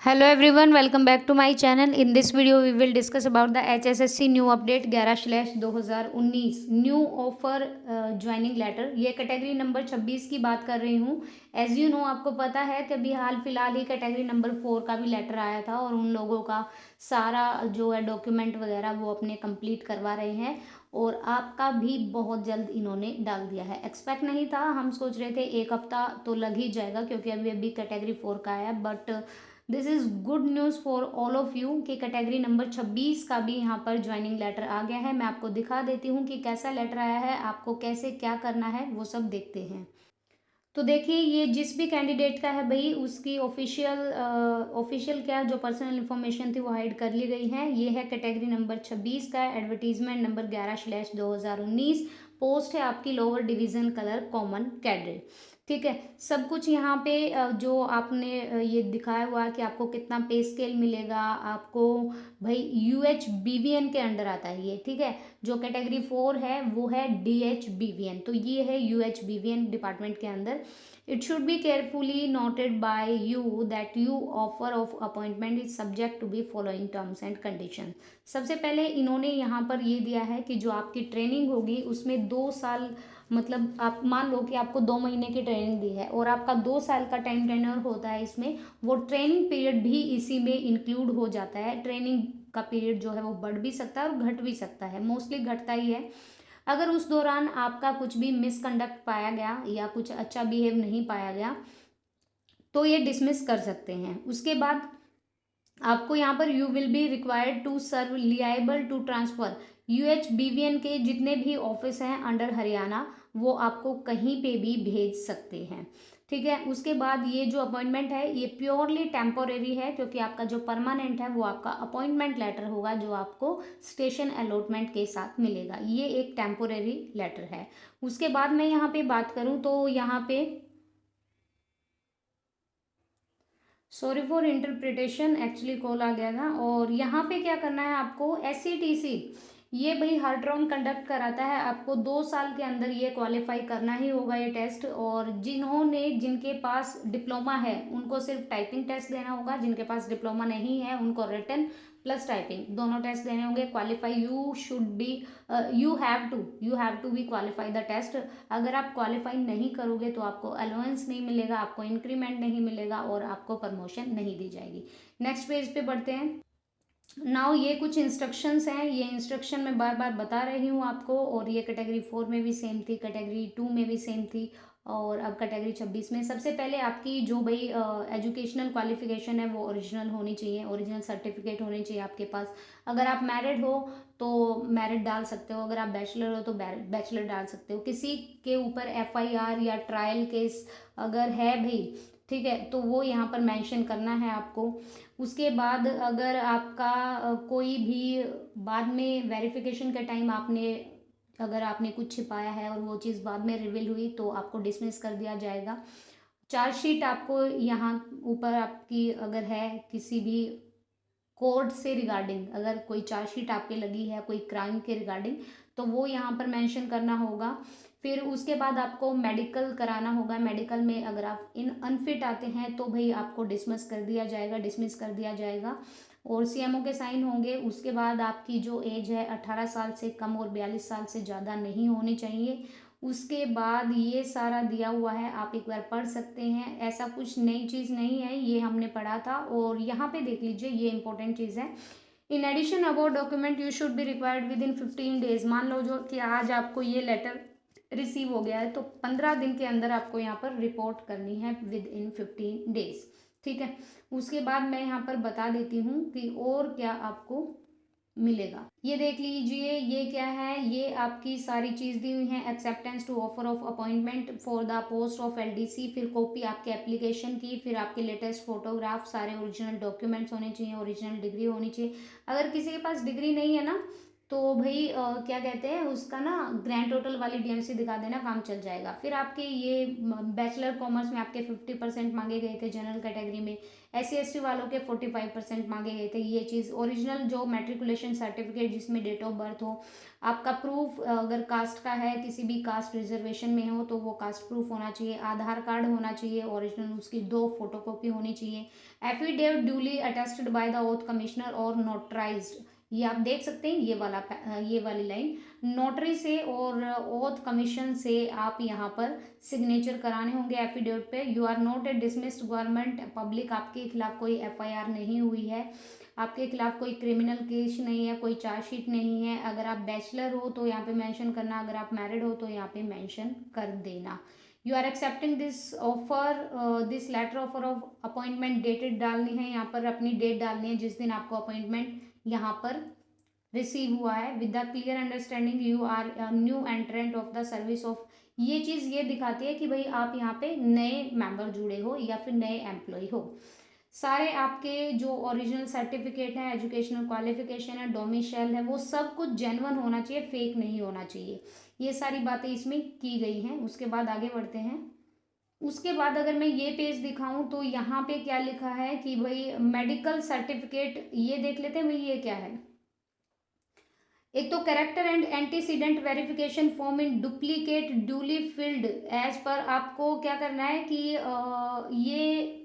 Hello everyone, welcome back to my channel. In this video, we will discuss about the HSSC new update 11/2019 new offer joining letter. ये category number 26 की बात कर रही हूँ। As you know, आपको पता है कि अभी हाल फिलहाल ही कैटेगरी नंबर 4 का भी लेटर आया था और उन लोगों का सारा जो है डॉक्यूमेंट वगैरह वो अपने कंप्लीट करवा रहे हैं और आपका भी बहुत जल्द इन्होंने डाल दिया है। एक्सपेक्ट नहीं था, हम सोच रहे थे एक हफ्ता तो लग ही जाएगा क्योंकि अभी अभी कैटेगरी 4 का आया, but this is good news for all of you कि कैटेगरी नंबर 26 का भी यहाँ पर ज्वाइनिंग लेटर आ गया है। मैं आपको दिखा देती हूँ कि कैसा लेटर आया है, आपको कैसे क्या करना है वो सब देखते हैं। तो देखिए, ये जिस भी कैंडिडेट का है भाई, उसकी ऑफिशियल क्या जो पर्सनल इन्फॉर्मेशन थी वो हाइड कर ली गई है। ये है कैटेगरी नंबर 26 का एडवर्टीजमेंट नंबर 11/2019। पोस्ट है आपकी lower division colour common cadre. ठीक है, सब कुछ यहाँ पे जो आपने ये दिखाया हुआ है कि आपको कितना पे स्केल मिलेगा आपको। भाई UHBVN के अंडर आता है ये। ठीक है, जो कैटेगरी 4 है वो है DHBVN, तो ये है UHBVN डिपार्टमेंट के अंदर। It should be carefully noted by you that you offer of appointment is subject to be following terms and condition. सबसे पहले इन्होंने यहाँ पर ये दिया है कि जो आपकी ट्रेनिंग होगी उसमें 2 साल, मतलब आप मान लो कि आपको 2 महीने की ट्रेनिंग दी है और आपका 2 साल का टाइम टेन्योर होता है इसमें, वो ट्रेनिंग पीरियड भी इसी में इंक्लूड हो जाता है। ट्रेनिंग का पीरियड जो है वो बढ़ भी सकता है और घट भी सकता है, मोस्टली घटता ही है। अगर उस दौरान आपका कुछ भी मिसकंडक्ट पाया गया या कुछ अच्छा बिहेव नहीं पाया गया तो ये डिसमिस कर सकते हैं। उसके बाद आपको यहाँ पर you will be required to serve liable to transfer. UHBVN के जितने भी ऑफिस हैं अंडर हरियाणा, वो आपको कहीं पे भी भेज सकते हैं। ठीक है, उसके बाद ये जो अपॉइंटमेंट है ये प्योरली टेम्पोरेरी है क्योंकि आपका जो परमानेंट है वो आपका अपॉइंटमेंट लेटर होगा जो आपको स्टेशन अलॉटमेंट के साथ मिलेगा। ये एक टेम्पोरेरी लेटर है। उसके बाद मैं यहाँ पे बात करूँ तो यहाँ पे sorry for interpretation, actually call आ गया था। और यहाँ पे क्या करना है आपको, SCTC ये भाई हर राउंड कंडक्ट कराता है। आपको 2 साल के अंदर ये क्वालिफाई करना ही होगा ये टेस्ट। और जिनके पास डिप्लोमा है उनको सिर्फ टाइपिंग टेस्ट देना होगा, जिनके पास डिप्लोमा नहीं है उनको रिटन प्लस टाइपिंग दोनों टेस्ट देने होंगे। Qualify you should be, you have to be qualify the test. अगर आप क्वालिफाई नहीं करोगे तो आपको अलाउंस नहीं मिलेगा, आपको इंक्रीमेंट नहीं मिलेगा और आपको प्रमोशन नहीं दी जाएगी। नेक्स्ट पेज पे बढ़ते हैं। नाउ ये कुछ इंस्ट्रक्शंस हैं, ये इंस्ट्रक्शन मैं बार बार बता रही हूँ आपको। और ये कैटेगरी 4 में भी सेम थी, कैटेगरी 2 में भी सेम थी और अब कैटेगरी 26 में। सबसे पहले आपकी जो भाई एजुकेशनल क्वालिफिकेशन है वो ओरिजिनल होनी चाहिए, ओरिजिनल सर्टिफिकेट होनी चाहिए आपके पास। अगर आप मैरिड हो तो मैरिड डाल सकते हो, अगर आप बैचलर हो तो बैचलर डाल सकते हो। किसी के ऊपर FIR या ट्रायल केस अगर है भाई, ठीक है, तो वो यहाँ पर मेंशन करना है आपको। उसके बाद अगर आपका कोई भी बाद में वेरिफिकेशन के टाइम अगर आपने कुछ छिपाया है और वो चीज़ बाद में रिवील हुई तो आपको डिसमिस कर दिया जाएगा। चार्जशीट आपको यहाँ ऊपर आपकी अगर है किसी भी कोर्ट से रिगार्डिंग, अगर कोई चार्जशीट आपके लगी है कोई क्राइम के रिगार्डिंग, तो वो यहाँ पर मेंशन करना होगा। फिर उसके बाद आपको मेडिकल कराना होगा। मेडिकल में अगर आप अनफिट आते हैं तो भाई आपको डिसमिस कर दिया जाएगा और CMO के साइन होंगे। उसके बाद आपकी जो एज है 18 साल से कम और 42 साल से ज़्यादा नहीं होनी चाहिए। उसके बाद ये सारा दिया हुआ है, आप एक बार पढ़ सकते हैं। ऐसा कुछ नई चीज़ नहीं है, ये हमने पढ़ा था। और यहाँ पे देख लीजिए, ये इंपॉर्टेंट चीज़ है। In addition about document you should be required within 15 days. मान लो जो कि आज आपको ये लेटर रिसीव हो गया है तो 15 दिन के अंदर आपको यहाँ पर रिपोर्ट करनी है विद इन 15 डेज। ठीक है, उसके बाद मैं यहाँ पर बता देती हूँ कि और क्या आपको मिलेगा। ये देख लीजिए, ये क्या है, ये आपकी सारी चीज़ दी हुई है। Acceptance to offer of appointment for the post of LDC, फिर कॉपी आपके एप्लीकेशन की, फिर आपके लेटेस्ट फोटोग्राफ, सारे ओरिजिनल डॉक्यूमेंट्स होने चाहिए, ओरिजिनल डिग्री होनी चाहिए। अगर किसी के पास डिग्री नहीं है ना तो भाई क्या कहते हैं उसका ना ग्रैंड टोटल वाली डीएमसी दिखा देना, काम चल जाएगा। फिर आपके ये बैचलर कॉमर्स में आपके 50% मांगे गए थे जनरल कैटेगरी में, SC ST वालों के 45% मांगे गए थे। ये चीज़ ओरिजिनल जो मैट्रिकुलेशन सर्टिफिकेट जिसमें डेट ऑफ बर्थ हो, आपका प्रूफ अगर कास्ट का है, किसी भी कास्ट रिजर्वेशन में हो तो वो कास्ट प्रूफ होना चाहिए, आधार कार्ड होना चाहिए ओरिजिनल, उसकी 2 फोटोकॉपी होनी चाहिए, affidavit duly attested by the oath commissioner और नोटराइज्ड। ये आप देख सकते हैं ये वाली लाइन, नोटरी से और ओथ कमीशन से आप यहाँ पर सिग्नेचर कराने होंगे एफिडेविट पे। You are not a dismissed government public, आपके खिलाफ कोई FIR नहीं हुई है, आपके खिलाफ कोई क्रिमिनल केस नहीं है, कोई चार्जशीट नहीं है। अगर आप बैचलर हो तो यहाँ पे मेंशन करना, अगर आप मैरिड हो तो यहाँ पे मेंशन कर देना। You are accepting this offer, this letter offer of appointment dated डालनी है, यहाँ पर अपनी डेट डालनी है जिस दिन आपको अपॉइंटमेंट यहाँ पर रिसीव हुआ है। With the clear understanding you are new entrant of the service of, ये चीज़ ये दिखाती है कि भाई आप यहाँ पे नए मेंबर जुड़े हो या फिर नए एम्प्लॉय हो। सारे आपके जो ओरिजिनल सर्टिफिकेट है, एजुकेशनल क्वालिफिकेशन है, डोमिसाइल है, वो सब कुछ जेन्युइन होना चाहिए, फेक नहीं होना चाहिए। ये सारी बातें इसमें की गई हैं। उसके बाद आगे बढ़ते हैं। उसके बाद अगर मैं ये पेज दिखाऊं तो यहाँ पे क्या लिखा है कि भाई मेडिकल सर्टिफिकेट, ये देख लेते हैं भाई ये क्या है। एक तो character and antecedent verification form in duplicate duly filled as per, आपको क्या करना है कि ये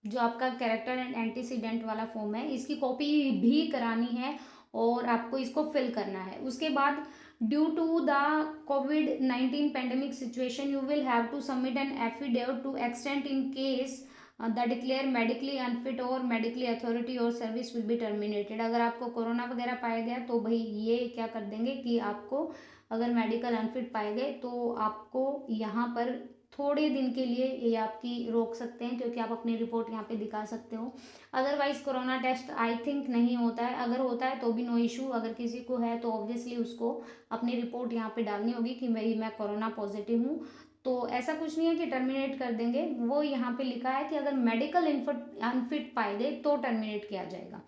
जो आपका कैरेक्टर एंड एंटीसीडेंट वाला फॉर्म है इसकी कॉपी भी करानी है और आपको इसको फिल करना है। उसके बाद due to the COVID-19 pandemic situation you will have to submit an affidavit to extent in case the declare medically unfit और मेडिकली अथॉरिटी और सर्विस विल बी टर्मिनेटेड। अगर आपको कोरोना वगैरह पाया गया तो भाई ये क्या कर देंगे कि आपको अगर मेडिकल अनफिट पाए गए तो आपको यहाँ पर थोड़े दिन के लिए ये आपकी रोक सकते हैं, क्योंकि आप अपनी रिपोर्ट यहाँ पे दिखा सकते हो। Otherwise corona test I think नहीं होता है, अगर होता है तो भी नो इशू। अगर किसी को है तो ऑब्वियसली उसको अपनी रिपोर्ट यहाँ पे डालनी होगी कि भाई मैं कोरोना पॉजिटिव हूँ। तो ऐसा कुछ नहीं है कि टर्मिनेट कर देंगे, वो यहाँ पे लिखा है कि अगर मेडिकल अनफिट पाए गए तो टर्मिनेट किया जाएगा।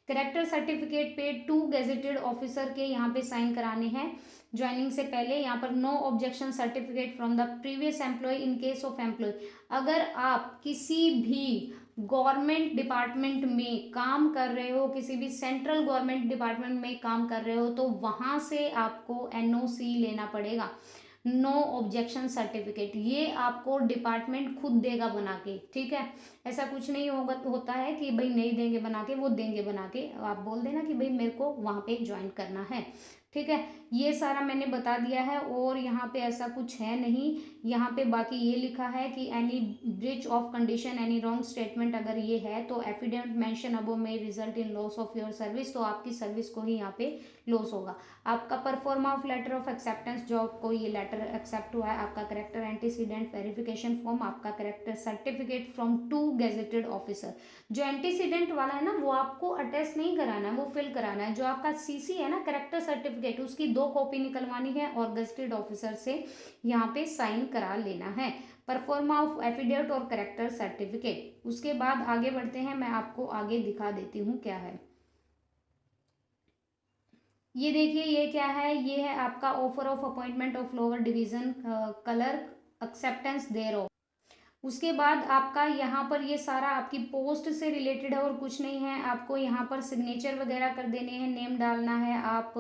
करेक्टर सर्टिफिकेट पे 2 गेजेटेड ऑफिसर के यहाँ पे साइन कराने हैं ज्वाइनिंग से पहले। यहाँ पर no objection certificate from the previous employ in case of employ, अगर आप किसी भी गवर्नमेंट डिपार्टमेंट में काम कर रहे हो, किसी भी सेंट्रल गवर्नमेंट डिपार्टमेंट में काम कर रहे हो तो वहाँ से आपको NOC लेना पड़ेगा, नो ऑब्जेक्शन सर्टिफिकेट। ये आपको डिपार्टमेंट खुद देगा बना के, ठीक है। ऐसा कुछ नहीं होता है कि भाई नहीं देंगे बना के, वो देंगे बना के। आप बोल देना कि भाई मेरे को वहाँ पे ज्वाइन करना है, ठीक है। ये सारा मैंने बता दिया है और यहाँ पे ऐसा कुछ है नहीं। यहाँ पे बाकी ये लिखा है कि any breach of condition, any wrong statement अगर ये है तो एफिडेविट मेंशन अबव में result in loss of your service, तो आपकी सर्विस को ही यहाँ पे लॉस होगा। आपका proforma of letter of acceptance, जो आपको ये लेटर एक्सेप्ट हुआ है, आपका करेक्टर एंटीसीडेंट वेरिफिकेशन फॉर्म, आपका character certificate from 2 gazetted officer. जो एंटीसीडेंट वाला है ना वो आपको अटेस्ट नहीं कराना है, वो फिल कराना है। जो आपका CC है ना करेक्टर सर्टिफिकेट, उसकी 2 कॉपी निकलवानी है और गेजेटेड ऑफिसर से यहाँ पे साइन करा लेना है। परफॉर्मा ऑफ एफिडेविट और करेक्टर सर्टिफिकेट। उसके बाद आगे बढ़ते हैं, मैं आपको आगे दिखा देती हूँ क्या है। ये देखिए ये क्या है, ये है आपका offer of appointment of lower division clerk acceptance there of. उसके बाद आपका यहाँ पर ये सारा आपकी पोस्ट से रिलेटेड है और कुछ नहीं है। आपको यहाँ पर सिग्नेचर वगैरह कर देने हैं, नेम डालना है। आप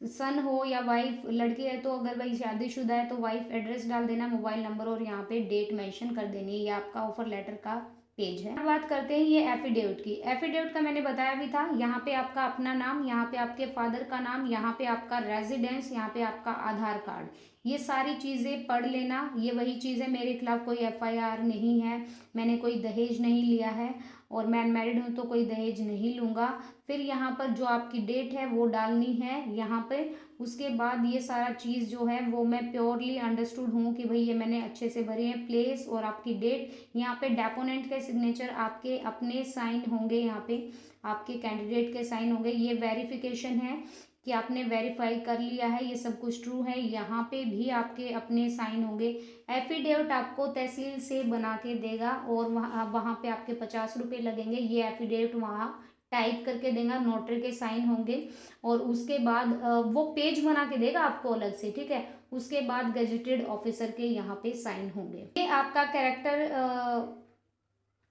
सन हो या वाइफ, लड़की है तो अगर भाई शादीशुदा है तो वाइफ, एड्रेस डाल देना, मोबाइल नंबर और यहाँ पे डेट मेंशन कर देनी है। ये आपका ऑफर लेटर का पेज है। बात करते हैं ये एफिडेविट की। एफिडेविट का मैंने बताया भी था, यहाँ पे आपका अपना नाम, यहाँ पे आपके फादर का नाम, यहाँ पे आपका रेजिडेंस, यहाँ पे आपका आधार कार्ड, ये सारी चीज़ें पढ़ लेना। ये वही चीज़ है, मेरे खिलाफ कोई FIR नहीं है, मैंने कोई दहेज नहीं लिया है और मैं अनमैरिड हूँ तो कोई दहेज नहीं लूँगा। फिर यहाँ पर जो आपकी डेट है वो डालनी है यहाँ पे। उसके बाद ये सारा चीज़ जो है वो मैं प्योरली अंडरस्टूड हूँ कि भाई ये मैंने अच्छे से भरी है। प्लेस और आपकी डेट, यहाँ पे डेपोनेंट के सिग्नेचर, आपके अपने साइन होंगे, यहाँ पे आपके कैंडिडेट के साइन होंगे। ये वेरिफिकेशन है कि आपने वेरीफाई कर लिया है, ये सब कुछ ट्रू है। यहाँ पे भी आपके अपने साइन होंगे। एफिडेविट आपको तहसील से बना के देगा और वहाँ पे आपके 50 रुपये लगेंगे। ये एफिडेविट वहाँ टाइप करके देगा, नोटरी के साइन होंगे और उसके बाद वो पेज बना के देगा आपको अलग से, ठीक है। उसके बाद गेजेटेड ऑफिसर के यहाँ पे साइन होंगे। ये आपका कैरेक्टर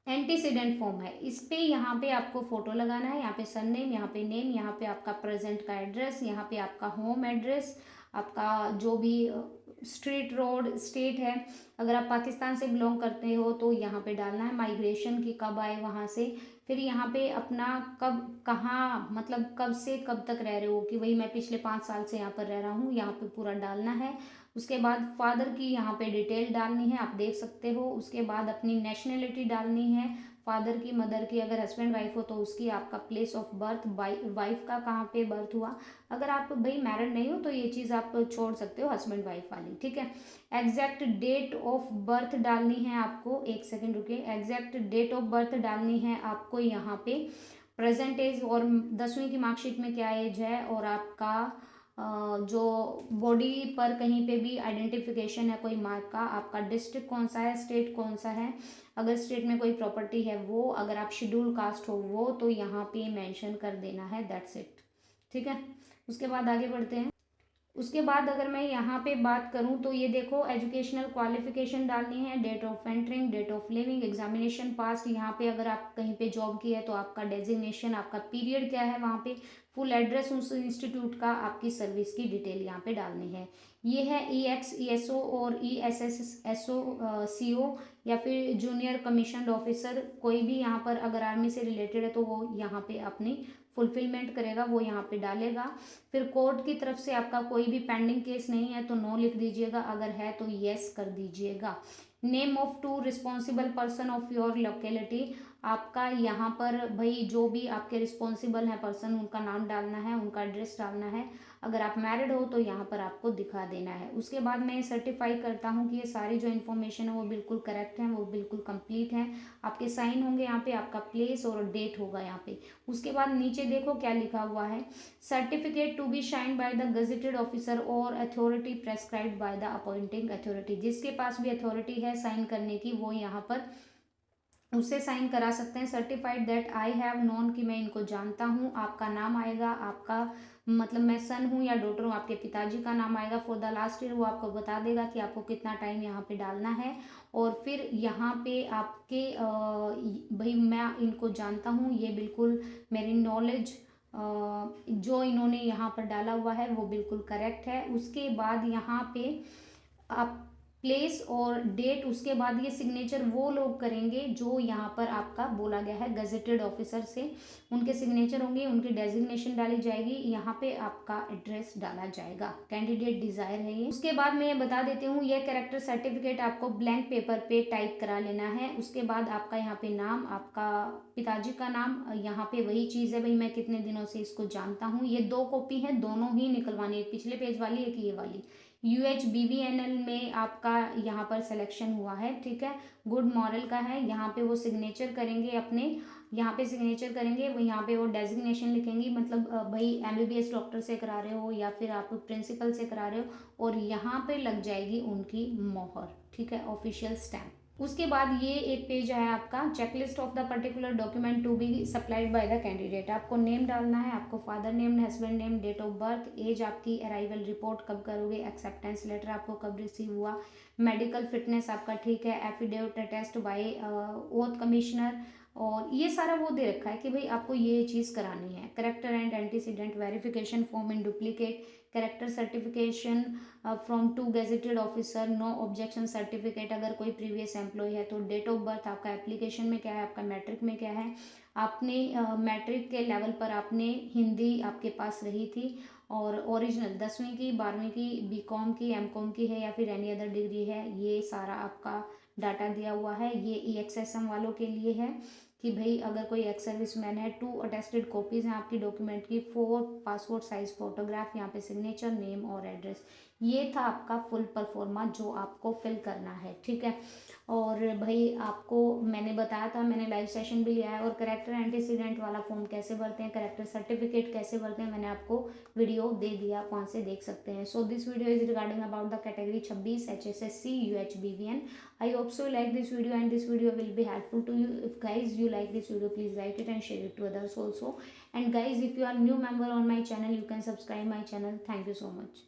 एंटीसीडेंट फॉर्म है। इस पे यहाँ पे आपको फोटो लगाना है, यहाँ पे सरनेम, यहाँ पे नेम, यहाँ पे आपका प्रेजेंट का एड्रेस, यहाँ पे आपका होम एड्रेस, आपका जो भी स्ट्रीट रोड स्टेट है। अगर आप पाकिस्तान से बिलोंग करते हो तो यहाँ पे डालना है, माइग्रेशन की कब आए वहाँ से, फिर यहाँ पे अपना कब कहाँ मतलब कब से कब तक रह रहे हो, कि वही मैं पिछले 5 साल से यहाँ पर रह रहा हूँ, यहाँ पे पूरा डालना है। उसके बाद फादर की यहाँ पे डिटेल डालनी है, आप देख सकते हो। उसके बाद अपनी नेशनलिटी डालनी है, फादर की, मदर की, अगर हस्बैंड वाइफ हो तो उसकी, आपका प्लेस ऑफ बर्थ, वाइफ का कहाँ पे बर्थ हुआ। अगर आप भाई मैरिड नहीं हो तो ये चीज़ आप छोड़ सकते हो, हस्बैंड वाइफ वाली, ठीक है। एग्जैक्ट डेट ऑफ बर्थ डालनी है आपको, एक सेकेंड रुकिए, एग्जैक्ट डेट ऑफ बर्थ डालनी है आपको यहाँ पे, प्रेजेंट एज और 10वीं की मार्कशीट में क्या एज है, और आपका जो बॉडी पर कहीं पे भी आइडेंटिफिकेशन है कोई मार्क का, आपका डिस्ट्रिक्ट कौन सा है, स्टेट कौन सा है, अगर स्टेट में कोई प्रॉपर्टी है वो, अगर आप शेड्यूल कास्ट हो वो, तो यहाँ पे मेंशन कर देना है, दैट्स इट, ठीक है। उसके बाद आगे बढ़ते हैं। उसके बाद अगर मैं यहाँ पे बात करूँ तो ये देखो, एजुकेशनल क्वालिफिकेशन डालनी है, date of entering, date of living, examination pass, यहाँ पे अगर आप कहीं पे जॉब की है तो आपका डेजिग्नेशन, आपका पीरियड क्या है वहाँ पे, फुल एड्रेस उस इंस्टीट्यूट का, आपकी सर्विस की डिटेल यहाँ पे डालनी है। ये है EXESO और ESSSO या फिर जूनियर कमीशन ऑफिसर, कोई भी यहाँ पर अगर आर्मी से रिलेटेड है तो वो यहाँ पे अपनी फुलफिलमेंट करेगा, वो यहाँ पे डालेगा। फिर कोर्ट की तरफ से आपका कोई भी पेंडिंग केस नहीं है तो नो लिख दीजिएगा, अगर है तो येस कर दीजिएगा। Name of two responsible person of your locality, आपका यहाँ पर भाई जो भी आपके रिस्पॉन्सिबल हैं पर्सन, उनका नाम डालना है, उनका एड्रेस डालना है। अगर आप मैरिड हो तो यहाँ पर आपको दिखा देना है। उसके बाद मैं सर्टिफाई करता हूँ कि ये सारी जो इन्फॉर्मेशन है वो बिल्कुल करेक्ट है, वो बिल्कुल कंप्लीट है। आपके साइन होंगे यहाँ पे, आपका प्लेस और डेट होगा यहाँ पे। उसके बाद नीचे देखो क्या लिखा हुआ है, certificate to be sign by the gazetted officer or authority prescribed by the appointing authority, जिसके पास भी अथॉरिटी है साइन करने की वो यहाँ पर उससे साइन करा सकते हैं। Certified that I have known, कि मैं इनको जानता हूँ। आपका नाम आएगा, आपका मतलब मैं सन हूँ या डॉटर हूँ, आपके पिताजी का नाम आएगा। फॉर द लास्ट ईयर वो आपको बता देगा कि आपको कितना टाइम यहाँ पे डालना है। और फिर यहाँ पे आपके भाई मैं इनको जानता हूँ, ये बिल्कुल मेरी नॉलेज जो इन्होंने यहाँ पर डाला हुआ है वो बिल्कुल करेक्ट है। उसके बाद यहाँ पे आप प्लेस और डेट, उसके बाद ये सिग्नेचर वो लोग करेंगे जो यहाँ पर आपका बोला गया है गजेटेड ऑफिसर से, उनके सिग्नेचर होंगे, उनकी डेजिग्नेशन डाली जाएगी, यहाँ पे आपका एड्रेस डाला जाएगा। कैंडिडेट डिजायर है ये। उसके बाद मैं ये बता देती हूँ, ये कैरेक्टर सर्टिफिकेट आपको ब्लैंक पेपर पे टाइप करा लेना है। उसके बाद आपका यहाँ पे नाम, आपका पिताजी का नाम, यहाँ पे वही चीज़ है भाई मैं कितने दिनों से इसको जानता हूँ, ये 2 कॉपी है, दोनों ही निकलवानी है, पिछले पेज वाली एक ये वाली। UHBVNL में आपका यहाँ पर सिलेक्शन हुआ है, ठीक है। गुड मॉरल का है, यहाँ पे वो सिग्नेचर करेंगे अपने, यहाँ पे सिग्नेचर करेंगे वो, यहाँ पे वो डेजिग्नेशन लिखेंगी, मतलब भाई MBBS डॉक्टर से करा रहे हो या फिर आप प्रिंसिपल से करा रहे हो, और यहाँ पे लग जाएगी उनकी मोहर, ठीक है, ऑफिशियल स्टैम्प। उसके बाद ये एक पेज है आपका, checklist of the particular document to be supplied by the candidate. आपको नेम डालना है, आपको father name, husband name, date of birth, age, आपकी अराइवल रिपोर्ट कब करोगे, एक्सेप्टेंस लेटर आपको कब रिसीव हुआ, मेडिकल फिटनेस आपका ठीक है, affidavit test by oath commissioner, और ये सारा वो दे रखा है कि भाई आपको ये चीज़ करानी है। Character and antecedent verification form in duplicate, character certification from two gazetted officer, no objection certificate अगर कोई प्रीवियस एम्प्लॉय है तो, डेट ऑफ बर्थ आपका एप्लीकेशन में क्या है, आपका मैट्रिक में क्या है, आपने मैट्रिक के लेवल पर आपने हिंदी आपके पास रही थी, और ओरिजिनल 10वीं की, 12वीं की, BCom की, MCom की है या फिर एनी अदर डिग्री है, ये सारा आपका डाटा दिया हुआ है। ये EXSM वालों के लिए है कि भाई अगर कोई एक्स सर्विस मैन है, 2 अटेस्टेड कॉपीज़ हैं आपकी डॉक्यूमेंट की, 4 पासपोर्ट साइज फोटोग्राफ, यहाँ पे सिग्नेचर, नेम और एड्रेस, ये था आपका फुल परफॉर्मा जो आपको फिल करना है, ठीक है। और भाई आपको मैंने बताया था, मैंने लाइव सेशन भी लिया है, और करेक्टर एंटीसीडेंट वाला फॉर्म कैसे भरते हैं, करेक्टर सर्टिफिकेट कैसे भरते हैं, मैंने आपको वीडियो दे दिया, वहाँ से देख सकते हैं। So this video is regarding about the category 26 HSSC UHBVN। I hope so you like this video and this video will be helpful to you. If guys you like this video, please like it and share it to others also. And guys, if you are new member on my channel, you can subscribe my channel. Thank you so much.